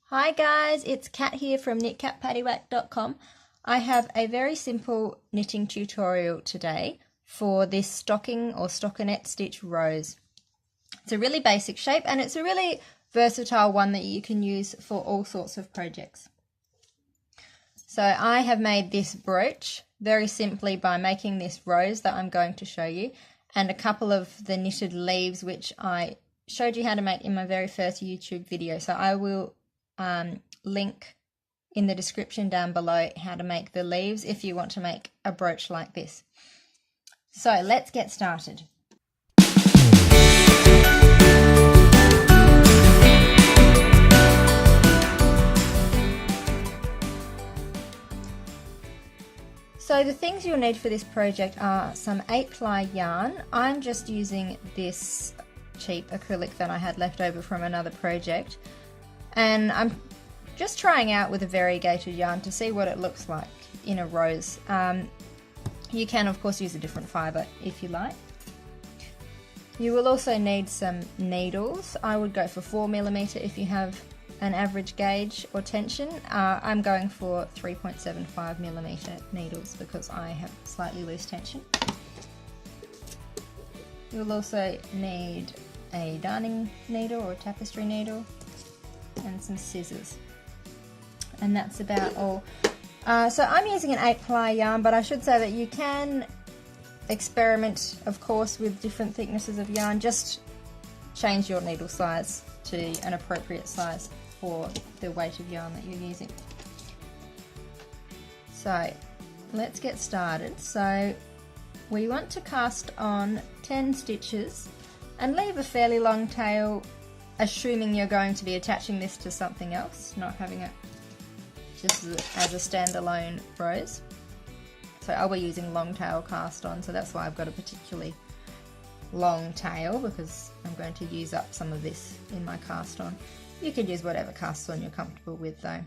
Hi guys, it's Kat here from knitcatpaddywhack.com. I have a very simple knitting tutorial today for this stocking or stockinette stitch rose. It's a really basic shape and it's a really versatile one that you can use for all sorts of projects. So I have made this brooch very simply by making this rose that I'm going to show you and a couple of the knitted leaves which I showed you how to make in my very first YouTube video. So I will link in the description down below how to make the leaves if you want to make a brooch like this. So let's get started. So the things you'll need for this project are some 8-ply yarn. I'm just using this cheap acrylic that I had left over from another project, and I'm just trying out with a variegated yarn to see what it looks like in a rose. You can of course use a different fibre if you like. You will also need some needles. I would go for 4mm if you have an average gauge or tension. I'm going for 3.75mm needles because I have slightly loose tension. You'll also need a darning needle or a tapestry needle and some scissors, and that's about all. So I'm using an 8-ply yarn, but I should say that you can experiment of course with different thicknesses of yarn. Just change your needle size to an appropriate size for the weight of yarn that you're using. So let's get started. So we want to cast on 10 stitches and leave a fairly long tail, assuming you're going to be attaching this to something else, not having it just as a standalone rose. So I'll be using long tail cast on, so that's why I've got a particularly long tail, because I'm going to use up some of this in my cast on. You can use whatever cast on you're comfortable with though.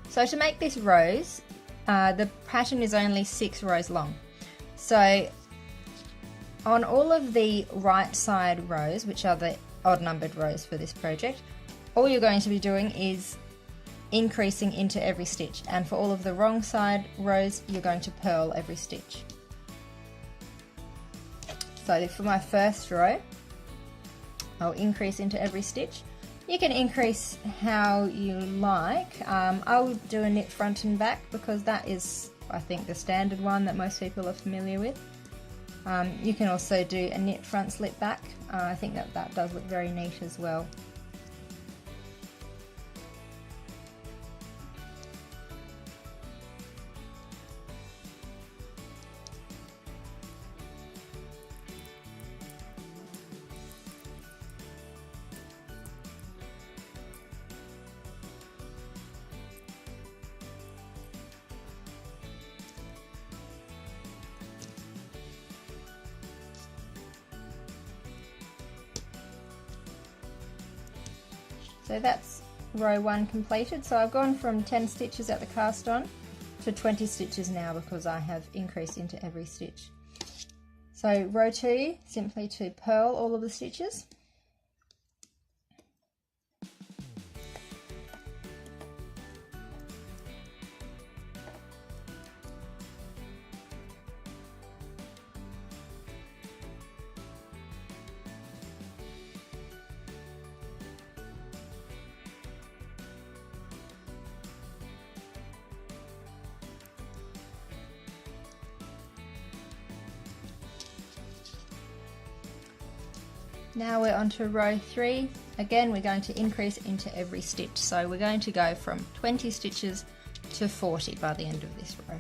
So to make this rose, the pattern is only 6 rows long. So on all of the right side rows, which are the odd numbered rows for this project, all you're going to be doing is increasing into every stitch, and for all of the wrong side rows you're going to purl every stitch. So for my first row, I'll increase into every stitch. You can increase how you like. I will do a knit front and back because that is, I think, the standard one that most people are familiar with. You can also do a knit front slip back. I think that does look very neat as well. So that's row 1 completed. So I've gone from 10 stitches at the cast on to 20 stitches now because I have increased into every stitch. So row 2, simply to purl all of the stitches. Now we're on to row 3. Again, we're going to increase into every stitch. So we're going to go from 20 stitches to 40 by the end of this row.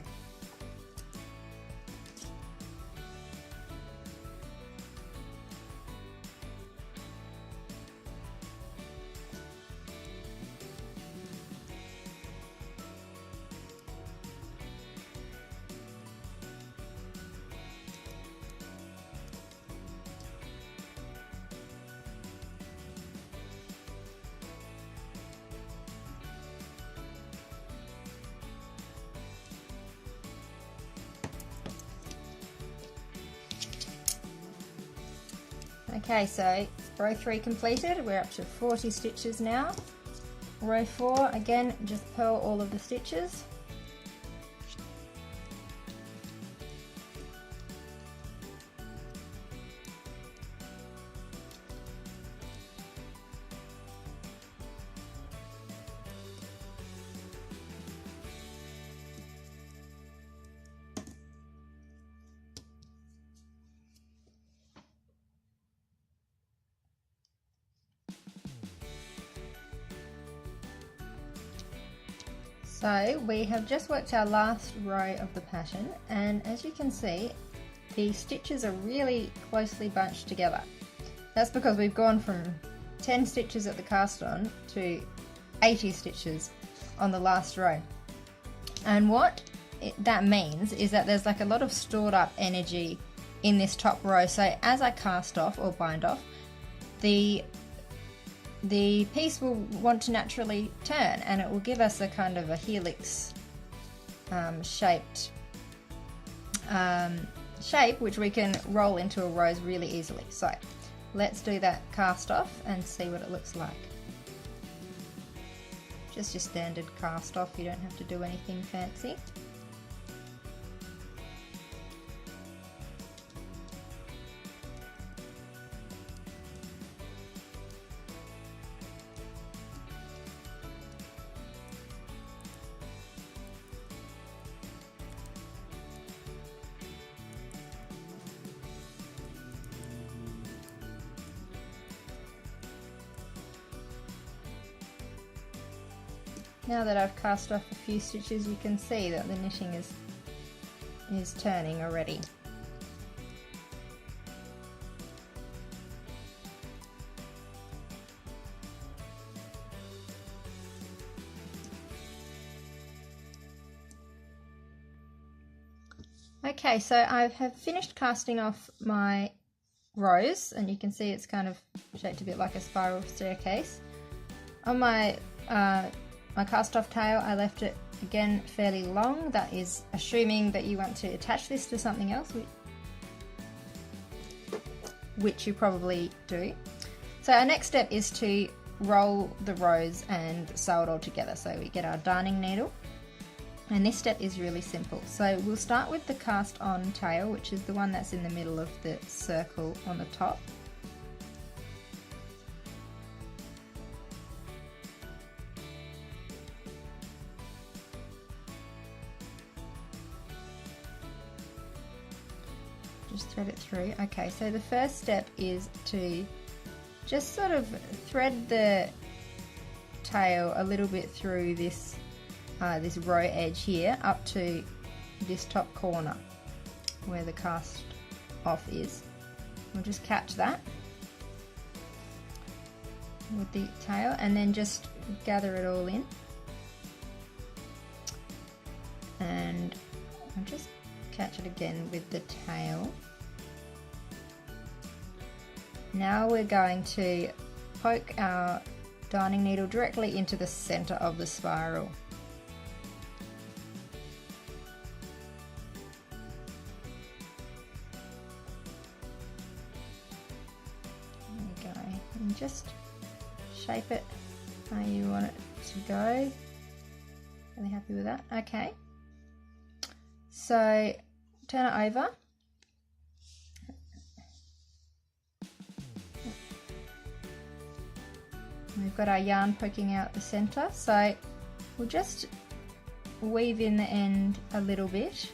Okay, so row 3 completed, we're up to 40 stitches now. Row 4, again, just purl all of the stitches. So we have just worked our last row of the pattern, and as you can see, the stitches are really closely bunched together. That's because we've gone from 10 stitches at the cast on to 80 stitches on the last row. And what that means is that there's like a lot of stored up energy in this top row. So as I cast off or bind off, the piece will want to naturally turn, and it will give us a kind of a helix shaped shape which we can roll into a rose really easily. So let's do that cast off and see what it looks like. Just your standard cast off, you don't have to do anything fancy. Now that I've cast off a few stitches, you can see that the knitting is turning already. Okay, so I have finished casting off my rose, and you can see it's kind of shaped a bit like a spiral staircase. On my cast off tail, I left it again fairly long. That is assuming that you want to attach this to something else, which you probably do. So our next step is to roll the rose and sew it all together. So we get our darning needle, and this step is really simple. So we'll start with the cast on tail, which is the one that's in the middle of the circle on the top. Just thread it through. Okay, so the first step is to just sort of thread the tail a little bit through this this row edge here up to this top corner where the cast off is. We'll just catch that with the tail and then just gather it all in, and I'll just catch it again with the tail. Now we're going to poke our darning needle directly into the center of the spiral. There we go, and just shape it how you want it to go. Really happy with that. Okay, so turn it over. We've got our yarn poking out the center, so we'll just weave in the end a little bit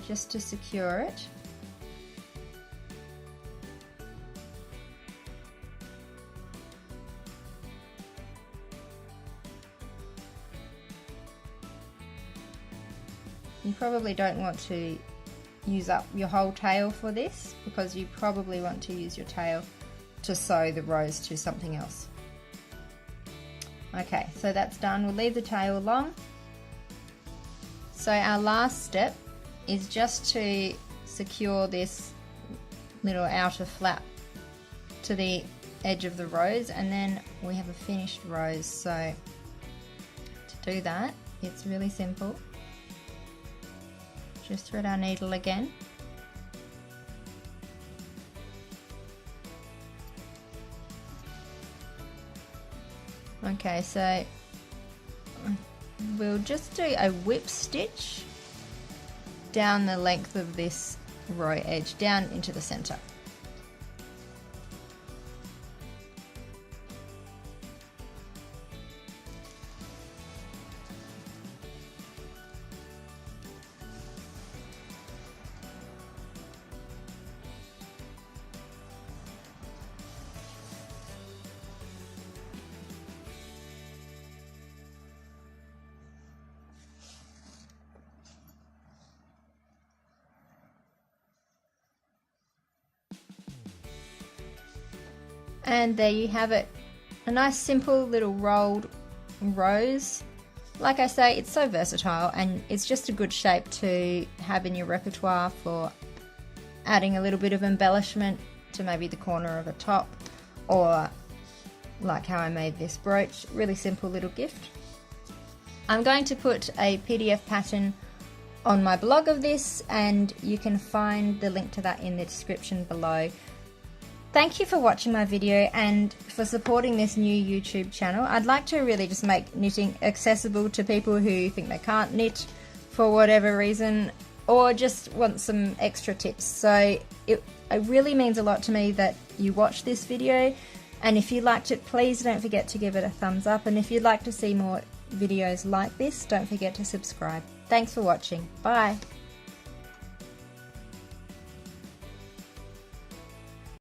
just to secure it. You probably don't want to use up your whole tail for this, because you probably want to use your tail to sew the rose to something else. Okay, so that's done. We'll leave the tail alone. So our last step is just to secure this little outer flap to the edge of the rose, and then we have a finished rose. So to do that, it's really simple. Just thread our needle again. Okay, so we'll just do a whip stitch down the length of this row edge, down into the center. And there you have it, a nice simple little rolled rose. Like I say, it's so versatile and it's just a good shape to have in your repertoire for adding a little bit of embellishment to maybe the corner of a top, or like how I made this brooch, really simple little gift. I'm going to put a PDF pattern on my blog of this, and you can find the link to that in the description below. Thank you for watching my video and for supporting this new YouTube channel. I'd like to really just make knitting accessible to people who think they can't knit for whatever reason, or just want some extra tips. So it really means a lot to me that you watch this video, and if you liked it, please don't forget to give it a thumbs up, and if you'd like to see more videos like this, don't forget to subscribe. Thanks for watching. Bye.